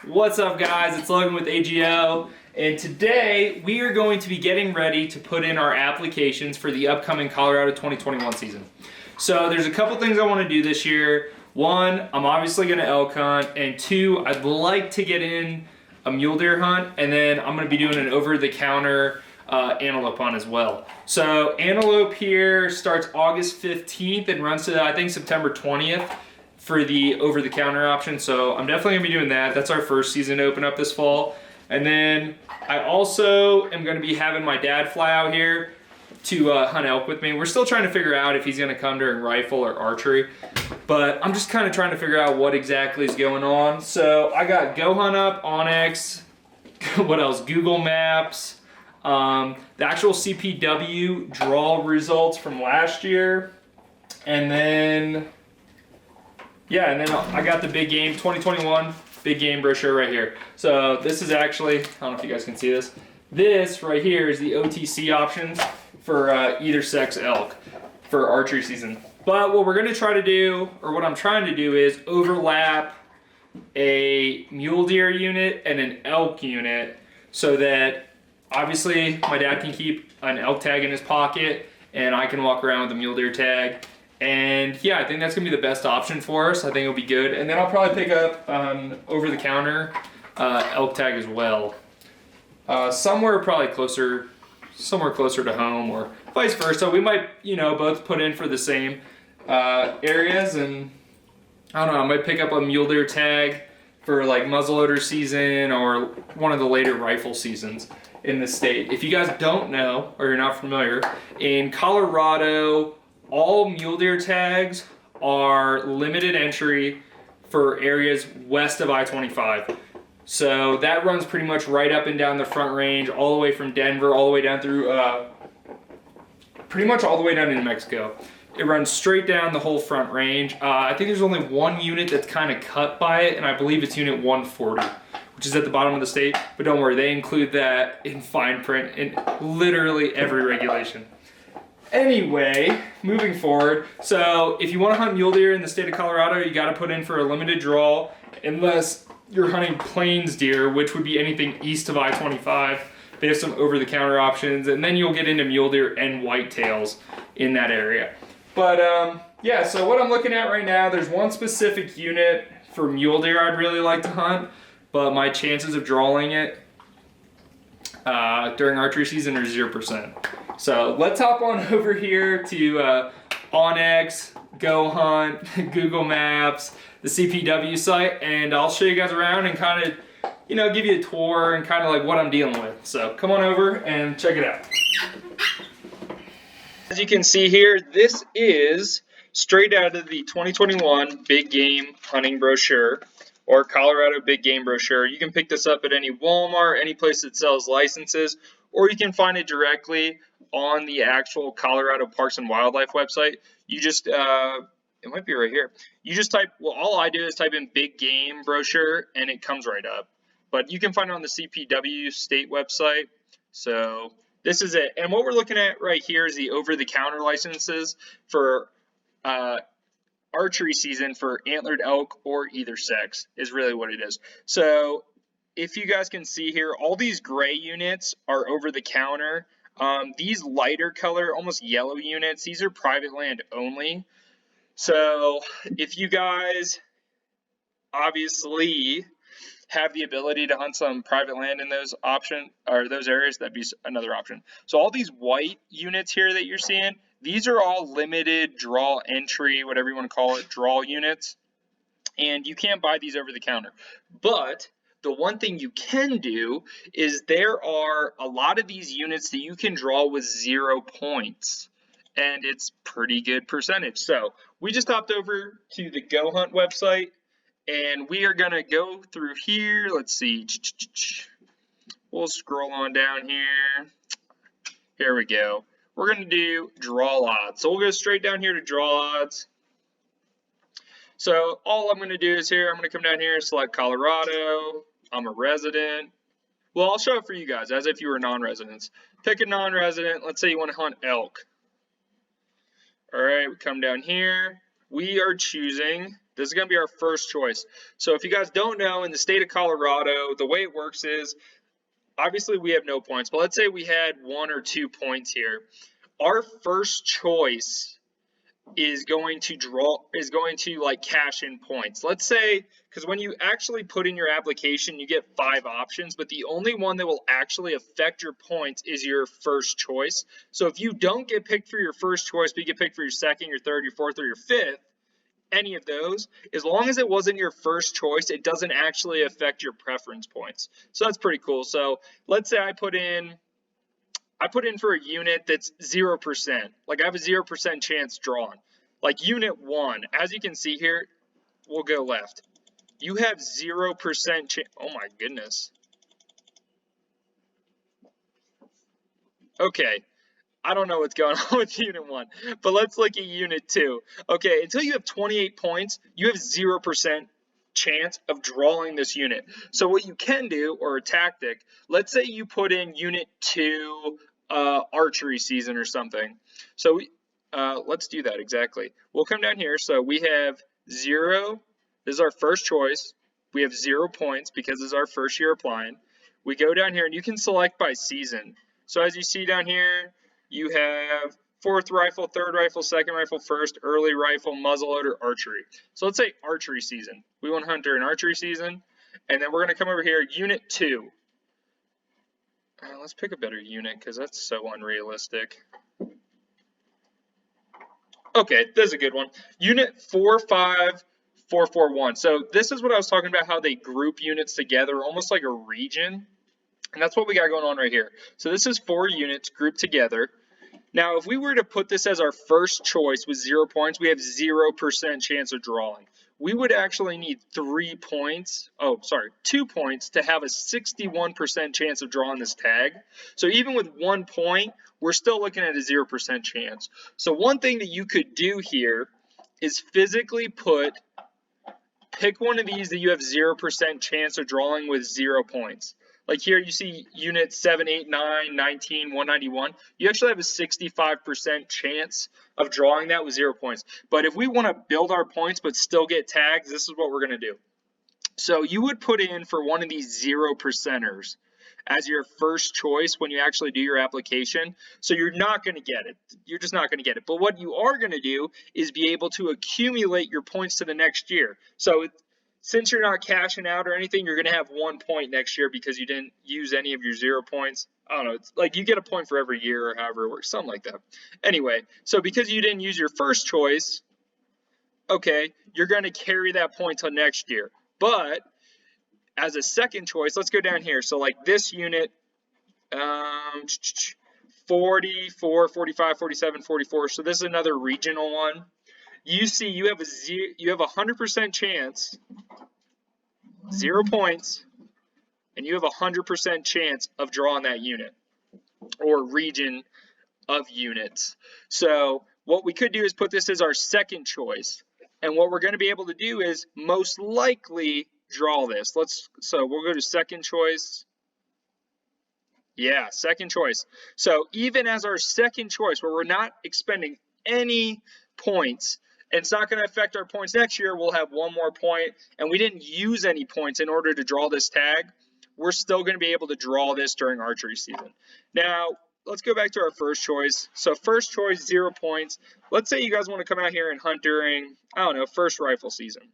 What's up, guys? It's Logan with AGO, and today we are going to be getting ready to put in our applications for the upcoming Colorado 2021 season. So there's a couple things I want to do this year. One, I'm obviously going to elk hunt, and two, I'd like to get in a mule deer hunt, and then I'm going to be doing an over-the-counter antelope hunt as well. So antelope here starts August 15th and runs to, I think, September 20th. For the over-the-counter option, so I'm definitely gonna be doing that. That's our first season to open up this fall. And then I also am gonna be having my dad fly out here to hunt elk with me. We're still trying to figure out if he's gonna come during rifle or archery, but I'm just kind of trying to figure out what exactly is going on. So I got GOHUNT up, ONX, what else? Google Maps, the actual CPW draw results from last year, and then I got the big game 2021 big game brochure right here. So this is actually, I don't know if you guys can see this. This right here is the OTC options for either sex elk for archery season. But what we're going to try to do, or what I'm trying to do, is overlap a mule deer unit and an elk unit so that obviously my dad can keep an elk tag in his pocket and I can walk around with a mule deer tag. And yeah, I think that's gonna be the best option for us. I think it'll be good. And then I'll probably pick up over-the-counter elk tag as well. Somewhere closer to home, or vice versa. We might, both put in for the same areas, and I don't know. I might pick up a mule deer tag for like muzzleloader season or one of the later rifle seasons in the state. If you guys don't know or you're not familiar, in Colorado, all mule deer tags are limited entry for areas west of I-25. So that runs pretty much right up and down the Front Range, all the way from Denver, all the way down through, pretty much all the way down to New Mexico. It runs straight down the whole Front Range. I think there's only one unit that's kind of cut by it, and I believe it's Unit 140, which is at the bottom of the state. But don't worry, they include that in fine print in literally every regulation. Anyway, moving forward, so if you want to hunt mule deer in the state of Colorado, you got to put in for a limited draw, unless you're hunting plains deer, which would be anything east of I-25. They have some over-the-counter options, and then you'll get into mule deer and whitetails in that area. But yeah, so what I'm looking at right now, there's one specific unit for mule deer I'd really like to hunt, but my chances of drawing it during archery season are 0%. So let's hop on over here to ONX, GOHUNT, Google Maps, the CPW site, and I'll show you guys around and kind of, give you a tour and kind of like what I'm dealing with. So come on over and check it out. As you can see here, this is straight out of the 2021 Big Game Hunting Brochure, or Colorado Big Game Brochure. You can pick this up at any Walmart, any place that sells licenses, or you can find it directly on the actual Colorado Parks and Wildlife website. You just, it might be right here. You just type, well, all I do is type in Big Game Brochure and it comes right up. But you can find it on the CPW state website. So this is it. And what we're looking at right here is the over-the-counter licenses for archery season for antlered elk or either sex is really what it is. So if you guys can see here, all these gray units are over the counter. These lighter color, almost yellow units, these are private land only. So if you guys obviously have the ability to hunt some private land in those those areas, that'd be another option. So all these white units here that you're seeing, these are all limited draw entry, whatever you want to call it, draw units. And you can't buy these over the counter. But the one thing you can do is there are a lot of these units that you can draw with 0 points. And it's pretty good percentage. So we just hopped over to the GOHUNT website. And we are going to go through here. Let's see. We'll scroll on down here. Here we go. We're going to do draw odds. So we'll go straight down here to draw odds. So all I'm going to do is here, I'm going to come down here and select Colorado. I'm a resident. Well, I'll show it for you guys as if you were non-residents. Pick a non-resident. Let's say you want to hunt elk. All right, we come down here. We are choosing This is going to be our first choice. So if you guys don't know, in the state of Colorado, the way it works is, obviously we have no points, but let's say we had 1 or 2 points here. Our first choice is going to like cash in points. Let's say, because when you actually put in your application, you get 5 options, but the only one that will actually affect your points is your first choice. So if you don't get picked for your first choice, but you get picked for your second, your third, your fourth, or your fifth, any of those, as long as it wasn't your first choice, it doesn't actually affect your preference points. So that's pretty cool. So let's say I put in for a unit that's 0%. Like I have a 0% chance drawn. Like unit 1, as you can see here, we'll go left. You have 0% chance. Oh my goodness. Okay. I don't know what's going on with unit 1, but let's look at unit 2. Okay, until you have 28 points, you have 0% chance of drawing this unit. So what you can do, or a tactic, let's say you put in unit 2 archery season or something. So let's do that exactly. We'll come down here. So we have 0. This is our first choice. We have 0 points because this is our first year applying. We go down here and you can select by season. So as you see down here, you have 4th rifle, 3rd rifle, 2nd rifle, 1st, early rifle, muzzleloader, archery. So let's say archery season. We want to hunt during archery season. And then we're going to come over here, unit 2. Let's pick a better unit because that's so unrealistic. Okay, this is a good one. Unit 45441. So this is what I was talking about, how they group units together, almost like a region. And that's what we got going on right here. So this is 4 units grouped together. Now, if we were to put this as our first choice with 0 points, we have 0% chance of drawing. We would actually need 2 points to have a 61% chance of drawing this tag. So even with 1 point, we're still looking at a 0% chance. So one thing that you could do here is physically pick one of these that you have 0% chance of drawing with 0 points. Like here you see units 7, 8, 9, 19, 191. You actually have a 65% chance of drawing that with 0 points. But if we want to build our points but still get tags, this is what we're going to do. So you would put in for one of these 0%ers as your first choice when you actually do your application. So you're not going to get it. You're just not going to get it. But what you are going to do is be able to accumulate your points to the next year. So since you're not cashing out or anything, you're going to have 1 point next year because you didn't use any of your 0 points. I don't know. It's like you get a point for every year or however it works, something like that. Anyway, so because you didn't use your first choice, okay, you're going to carry that point till next year. But as a second choice, let's go down here. So like this unit, 44, 45, 47, 44. So this is another regional one. You see, you have a 100% chance, 0 points, and you have a 100% chance of drawing that unit or region of units. So what we could do is put this as our second choice. And what we're going to be able to do is most likely draw this. So we'll go to second choice. Yeah, second choice. So even as our second choice, where we're not expending any points, and it's not going to affect our points next year, we'll have 1 more point, and we didn't use any points in order to draw this tag, we're still going to be able to draw this during archery season. Now, let's go back to our first choice. So first choice, 0 points. Let's say you guys want to come out here and hunt during, I don't know, first rifle season.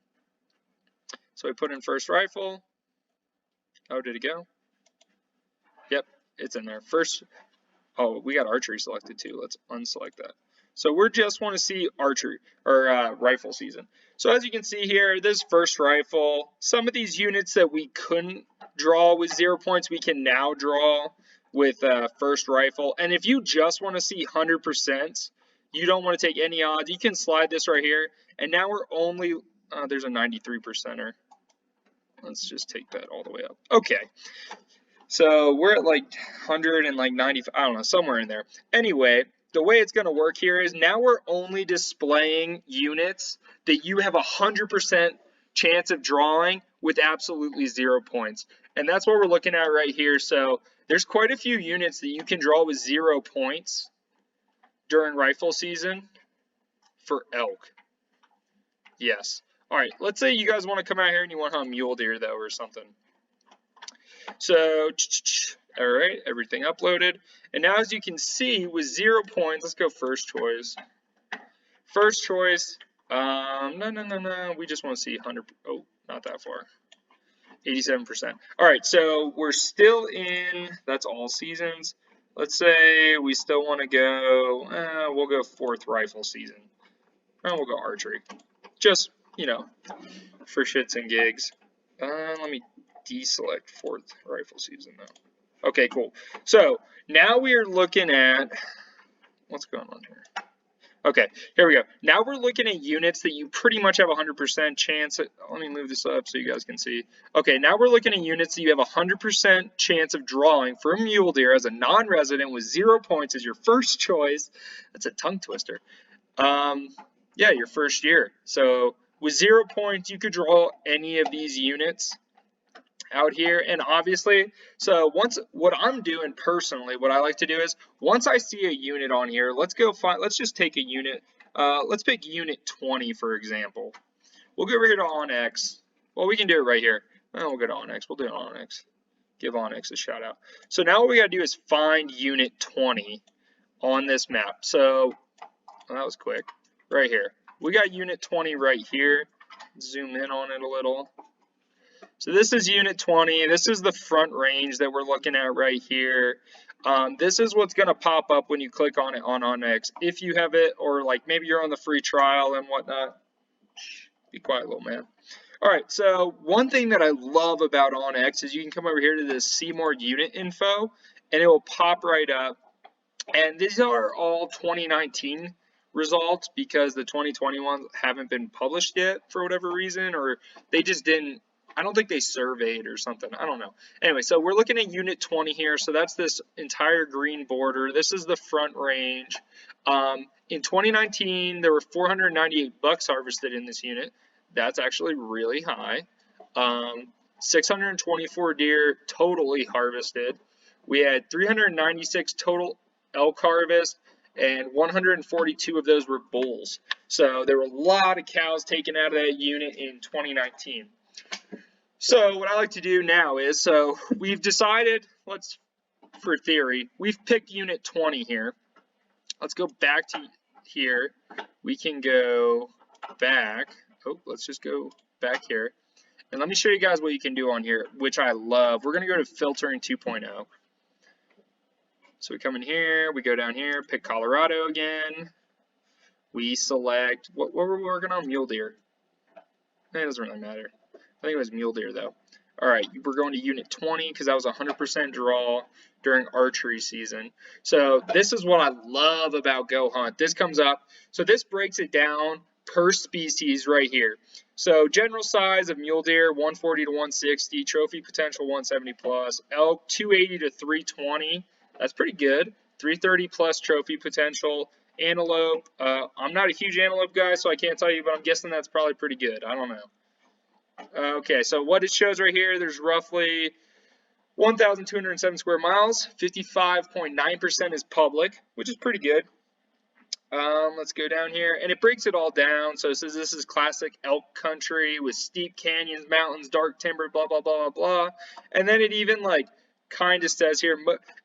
So we put in first rifle. Oh, did it go? Yep, it's in there. First, oh, we got archery selected too. Let's unselect that. So we just want to see archery or rifle season. So as you can see here, this first rifle, some of these units that we couldn't draw with 0 points, we can now draw with first rifle. And if you just want to see 100%, you don't want to take any odds, you can slide this right here. And now we're only, there's a 93%er. Let's just take that all the way up. Okay. So we're at like 100 and like 90, I don't know, somewhere in there. Anyway, the way it's going to work here is now we're only displaying units that you have 100% chance of drawing with absolutely 0 points. And that's what we're looking at right here. So there's quite a few units that you can draw with 0 points during rifle season for elk. Yes. All right, let's say you guys want to come out here and you want to hunt mule deer though or something. So, all right, everything uploaded. And now as you can see with 0 points, let's go first choice. First choice, no, we just want to see 100, oh, not that far. 87%. All right, so we're still in, that's all seasons. Let's say we still want to go, we'll go 4th rifle season. And we'll go archery. Just, you know, for shits and gigs. Let me deselect 4th rifle season though. Okay, cool. So now we are looking at, what's going on here? Okay, here we go. Now we're looking at units that you pretty much have a 100% chance. Let me move this up so you guys can see. Okay, now we're looking at units that you have a 100% chance of drawing for a mule deer as a non-resident with 0 points as your first choice. That's a tongue twister. Yeah, your first year. So with 0 points, you could draw any of these units out here. And obviously, so what I'm doing personally, what I like to do is once I see a unit on here, let's just take a unit. Let's pick unit 20, for example. We'll go over here to ONX. Well, we can do it right here. We'll go to ONX. We'll do it on ONX. Give ONX a shout out. So now what we got to do is find unit 20 on this map. So well, that was quick. Right here. We got unit 20 right here. Zoom in on it a little. So this is unit 20. This is the front range that we're looking at right here. This is what's going to pop up when you click on it on ONX. If you have it, or like maybe you're on the free trial and whatnot. Be quiet, little man. All right, so one thing that I love about ONX is you can come over here to this see more unit info, and it will pop right up. And these are all 2019 results because the 2020 ones haven't been published yet for whatever reason, or they just didn't. I don't think they surveyed or something. I don't know. Anyway, so we're looking at unit 20 here. So that's this entire green border. This is the front range. In 2019, there were 498 bucks harvested in this unit. That's actually really high. 624 deer totally harvested. We had 396 total elk harvest, and 142 of those were bulls. So there were a lot of cows taken out of that unit in 2019. So what I like to do now is, so we've decided, for theory, we've picked unit 20 here. Let's go back to here. We can go back. Oh, let's just go back here. And let me show you guys what you can do on here, which I love. We're going to go to filtering 2.0. So we come in here, we go down here, pick Colorado again. We select, what were we working on? Mule deer. It doesn't really matter. I think it was mule deer though. All right, we're going to unit 20 because that was 100% draw during archery season. So this is what I love about GOHUNT. This comes up. So this breaks it down per species right here. So general size of mule deer 140 to 160, trophy potential 170 plus, elk 280 to 320. That's pretty good. 330 plus trophy potential. Antelope. I'm not a huge antelope guy, so I can't tell you, but I'm guessing that's probably pretty good. I don't know. Okay, so what it shows right here, there's roughly 1,207 square miles. 55.9% is public, which is pretty good. Let's go down here, and it breaks it all down. So it says this is classic elk country with steep canyons, mountains, dark timber, blah, blah, blah, blah, blah. And then it even, like, kind of says here,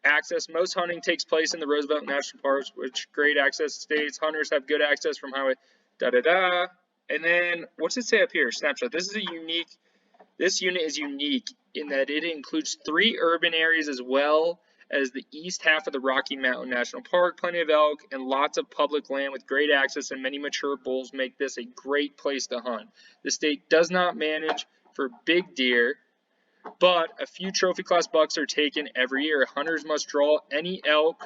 access. Most hunting takes place in the Roosevelt National Parks, which great access states. Hunters have good access from highway, da-da-da. And then, what's it say up here? Snapshot. This unit is unique in that it includes 3 urban areas as well as the east half of the Rocky Mountain National Park. Plenty of elk and lots of public land with great access, and many mature bulls make this a great place to hunt. The state does not manage for big deer, but a few trophy class bucks are taken every year. Hunters must draw any elk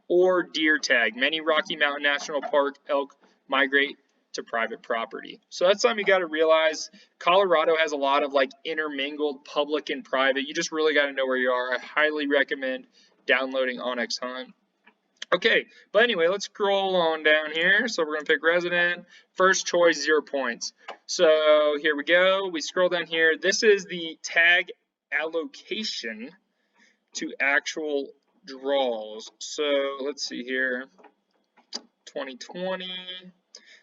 or deer tag. Many Rocky Mountain National Park elk migrate to private property. So that's something you got to realize. Colorado has a lot of like intermingled public and private. You just really got to know where you are. I highly recommend downloading ONX Hunt. Okay, but anyway, let's scroll on down here. So we're going to pick resident. First choice, 0 points. So here we go. We scroll down here. This is the tag allocation to actual draws. So let's see here. 2020.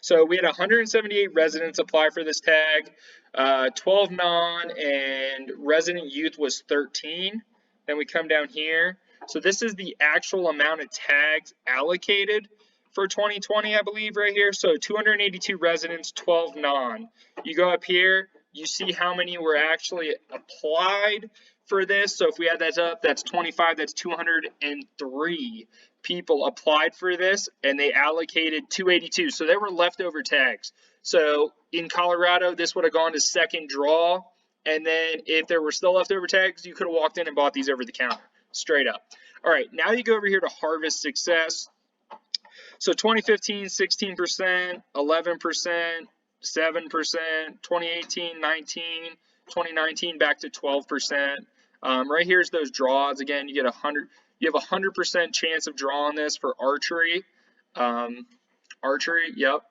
So we had 178 residents apply for this tag, 12 non, and resident youth was 13. Then we come down here. So this is the actual amount of tags allocated for 2020, I believe, right here. So 282 residents, 12 non. You go up here, you see how many were actually applied for this. So if we add that up, that's 25, that's 203 people applied for this, and they allocated 282. So there were leftover tags. So in Colorado, this would have gone to second draw. And then if there were still leftover tags, you could have walked in and bought these over the counter, straight up. All right, now you go over here to harvest success. So 2015, 16%, 11%, 7%, 2018, 19, 2019 back to 12%. Right here's those draws. Again, you have a 100% chance of drawing this for archery. Archery, yep.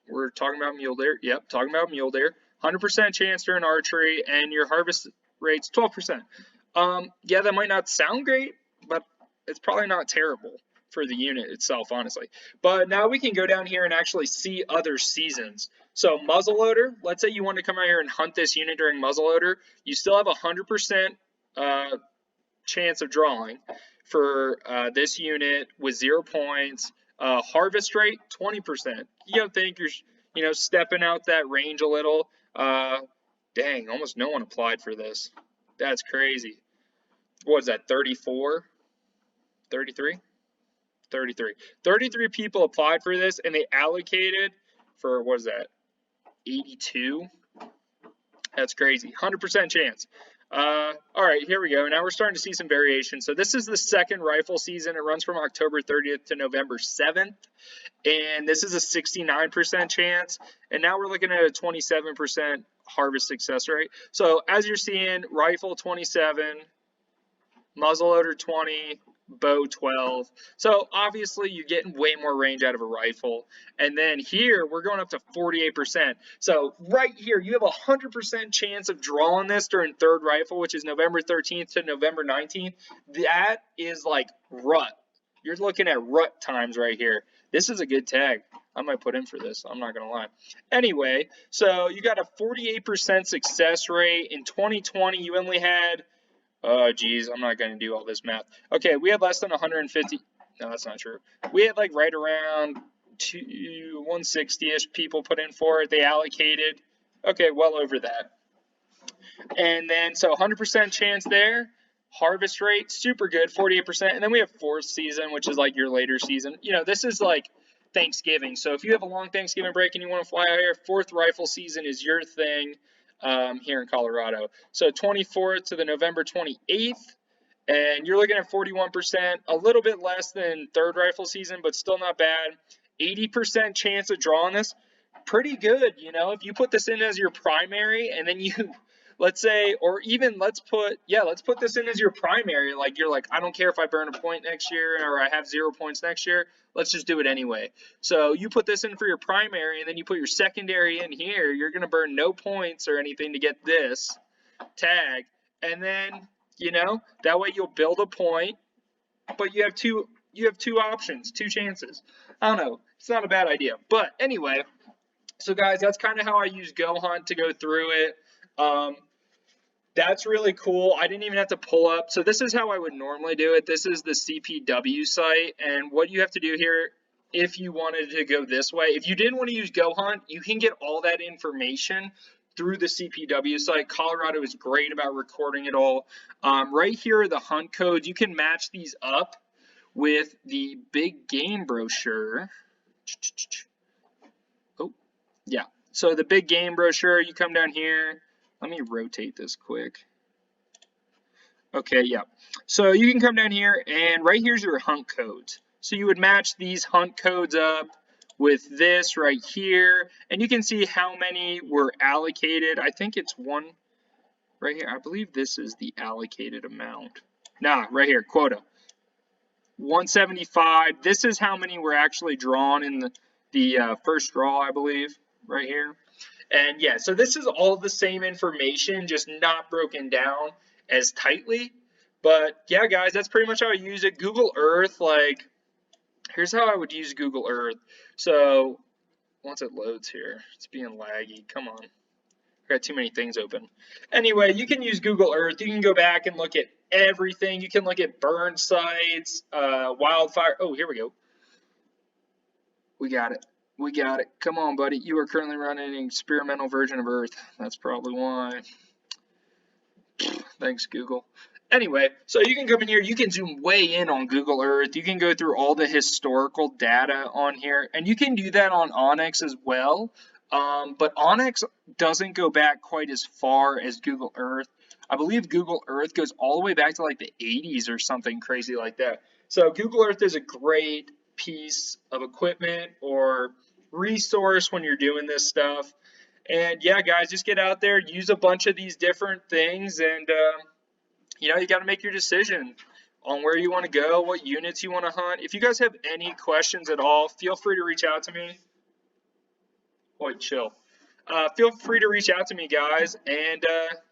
We're talking about mule deer. Yep, talking about mule deer. 100% chance during archery, and your harvest rate's 12%. Yeah, that might not sound great, but it's probably not terrible for the unit itself, honestly. But now we can go down here and actually see other seasons. So muzzleloader, let's say you want to come out here and hunt this unit during muzzleloader, you still have a 100% chance of drawing for this unit with 0 points. Harvest rate 20%. You gotta think you're stepping out that range a little. Dang, almost no one applied for this. That's crazy. What is that, 34? 33? 33. 33 people applied for this, and they allocated for, what is that, 82? That's crazy. 100% chance. All right, here we go. Now we're starting to see some variation. So this is the second rifle season. It runs from October 30th to November 7th. And this is a 69% chance. And now we're looking at a 27% harvest success rate. So as you're seeing, rifle 27, muzzleloader 20, bow 12. So obviously you're getting way more range out of a rifle. And then here we're going up to 48%. So right here you have a 100% chance of drawing this during third rifle, which is November 13th to November 19th. That is like rut. You're looking at rut times right here. This is a good tag. I might put in for this. I'm not going to lie. Anyway, so you got a 48% success rate. In 2020, you only had, oh, geez, I'm not going to do all this math. Okay, we had less than 150. No, that's not true. We had like right around 160-ish people put in for it. They allocated. Okay, well over that. And then, so 100% chance there. Harvest rate, super good, 48%. And then we have fourth season, which is like your later season. You know, this is like Thanksgiving. So if you have a long Thanksgiving break and you want to fly out here, fourth rifle season is your thing here in Colorado. So 24th to the November 28th. And you're looking at 41%, a little bit less than third rifle season, but still not bad. 80% chance of drawing this. Pretty good, you know, if you put this in as your primary and then you... Let's say, or even let's put this in as your primary. Like you're like, I don't care if I burn a point next year or I have 0 points next year. Let's just do it anyway. So you put this in for your primary and then you put your secondary in here. You're going to burn no points or anything to get this tag. And then, you know, that way you'll build a point, but you have two options, two chances. I don't know. It's not a bad idea. But anyway, so guys, that's kind of how I use GOHUNT to go through it. That's really cool. I didn't even have to pull up. So this is how I would normally do it. This is the CPW site. And what you have to do here, if you wanted to go this way, if you didn't want to use GOHUNT, you can get all that information through the CPW site. Colorado is great about recording it all. Right here are the hunt codes. You can match these up with the big game brochure. Oh, yeah. So the big game brochure, you come down here. Let me rotate this quick. Okay, yeah. So you can come down here and right here's your hunt codes. So you would match these hunt codes up with this right here. And you can see how many were allocated. I think it's one right here. I believe this is the allocated amount. Nah, right here, quota. 175. This is how many were actually drawn in the first draw, I believe, right here. And yeah, so this is all the same information, just not broken down as tightly. But yeah, guys, that's pretty much how I use it. Google Earth, like, here's how I would use Google Earth. So once it loads here, it's being laggy. Come on. I got too many things open. Anyway, you can use Google Earth. You can go back and look at everything. You can look at burn sites, wildfire. Oh, here we go. We got it. We got it. Come on, buddy. You are currently running an experimental version of Earth. That's probably why. Thanks, Google. Anyway, so you can come in here, you can zoom way in on Google Earth, you can go through all the historical data on here, and you can do that on ONX as well, but ONX doesn't go back quite as far as Google Earth. I believe Google Earth goes all the way back to like the 80s or something crazy like that. So Google Earth is a great piece of equipment or resource when you're doing this stuff. And yeah, guys, just get out there, use a bunch of these different things, and you know, you got to make your decision on where you want to go, what units you want to hunt. If you guys have any questions at all, feel free to reach out to me. Boy, chill. Feel free to reach out to me, guys. And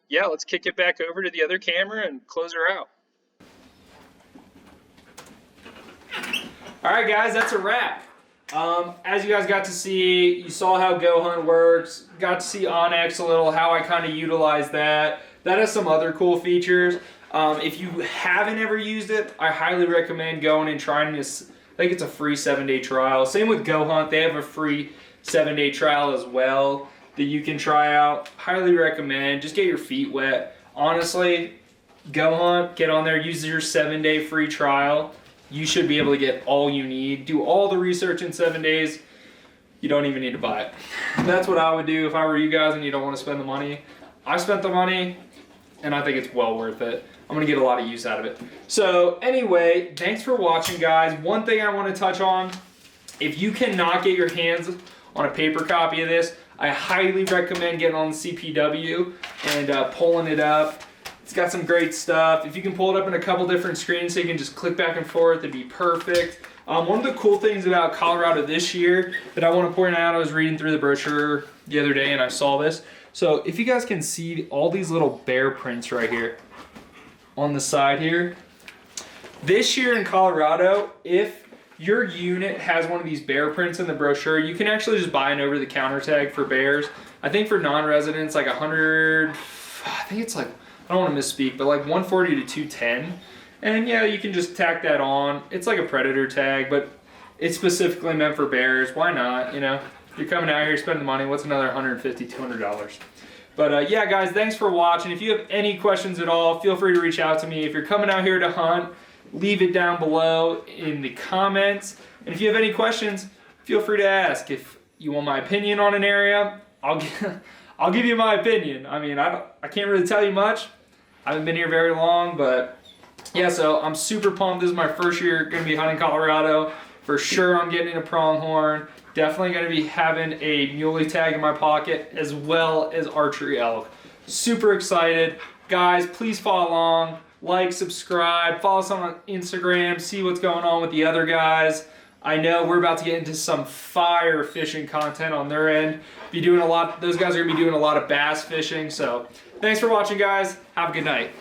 yeah, let's kick it back over to the other camera and close her out. All right, guys, that's a wrap. As you guys got to see, you saw how GOHUNT works, got to see ONX a little, how I kind of utilize that. That has some other cool features. If you haven't ever used it, I highly recommend going and trying this. I think it's a free 7-day trial. Same with GOHUNT, they have a free 7-day trial as well that you can try out. Highly recommend, just get your feet wet. Honestly, GOHUNT, get on there, use your 7-day free trial. You should be able to get all you need. Do all the research in 7 days. You don't even need to buy it. That's what I would do if I were you guys and you don't want to spend the money. I spent the money and I think it's well worth it. I'm gonna get a lot of use out of it. So anyway, thanks for watching, guys. One thing I want to touch on, if you cannot get your hands on a paper copy of this, I highly recommend getting on the CPW and pulling it up. It's got some great stuff. If you can pull it up in a couple different screens so you can just click back and forth, it'd be perfect. One of the cool things about Colorado this year that I want to point out, I was reading through the brochure the other day and I saw this. So if you guys can see all these little bear prints right here on the side here. This year in Colorado, if your unit has one of these bear prints in the brochure, you can actually just buy an over-the-counter tag for bears. I think for non-residents, like 100, I think it's like, I don't want to misspeak, but like 140 to 210. And yeah, you can just tack that on. It's like a predator tag, but it's specifically meant for bears. Why not? You know, you're coming out here spending money. What's another $150, $200? But yeah, guys, thanks for watching. If you have any questions at all, feel free to reach out to me. If you're coming out here to hunt, leave it down below in the comments. And if you have any questions, feel free to ask. If you want my opinion on an area, I'll give you my opinion. I mean, I can't really tell you much. I haven't been here very long, but yeah, so I'm super pumped. This is my first year going to be hunting Colorado. For sure, I'm getting a pronghorn. Definitely going to be having a muley tag in my pocket, as well as archery elk. Super excited. Guys, please follow along. Like, subscribe, follow us on Instagram, see what's going on with the other guys. I know we're about to get into some fire fishing content on their end. Be doing a lot. Those guys are going to be doing a lot of bass fishing. So thanks for watching, guys. Have a good night.